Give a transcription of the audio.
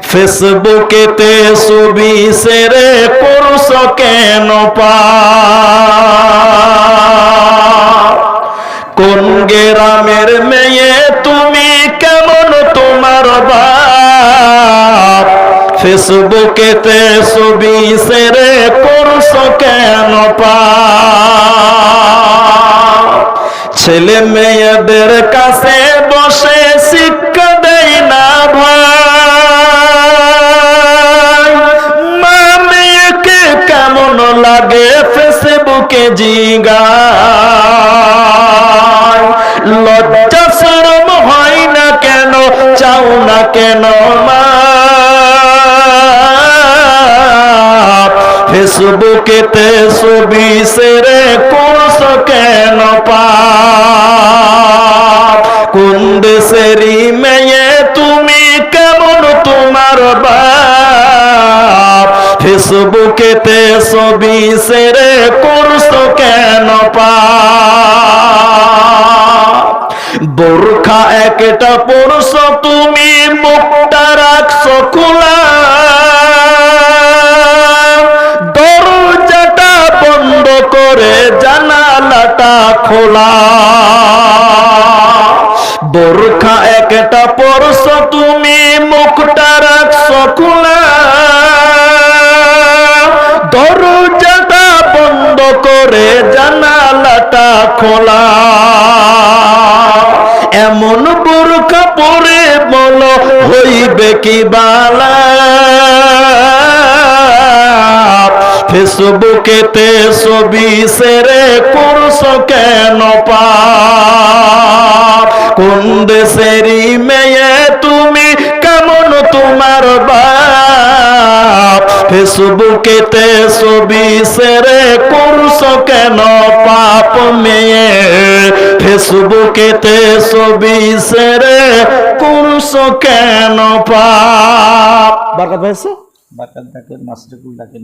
ফেসবুকেতে ছবি শেয়ার করছো কেন কোন গ্রামের মেয়ে তুমি কেমন তোমার বাপ ফেসবুকেতে ছবি শেয়ার করছো কেন ছেলে মেয়েদের কাছে বসে শিক্ষা দেয় না ভাই মা মেয়েকে কেমন লাগে ফেসবুকে জিগায় লজ্জা শরম হয় না কেন চাও না কেন মা ফেসবুকেতে ছবি শেয়ার করছো কেন কোন দেশেরই মেয়ে তুমি কেমন তোমার বাপ ফেসবুকেতে ছবি শেয়ার করছো কেন বোরখা একটা পরছো তুমি মুখটা রাখছো খোলা দরজাটা বন্ধ করে জানালাটা খোলা বোরখা একটা পরছো তুমি মুখটা রাখছো খোলা দরজাটা বন্ধ করে জানালাটা খোলা এমন বোরখা পরে বলো হইবে কি বালা ফেসবুকেতে ছবি শেয়ার করছো কেন কোন দেশেরই মেয়ে তুমি কেমন তোমার বাপ ফেসবুকেতে ছবি শেয়ার করছো কেন পাপ মেয়ে ফেসবুকেতে ছবি শেয়ার করছো কেন পাপ বরকত ভাইছে বরকত ডাকেন মাসরুল ডাকেন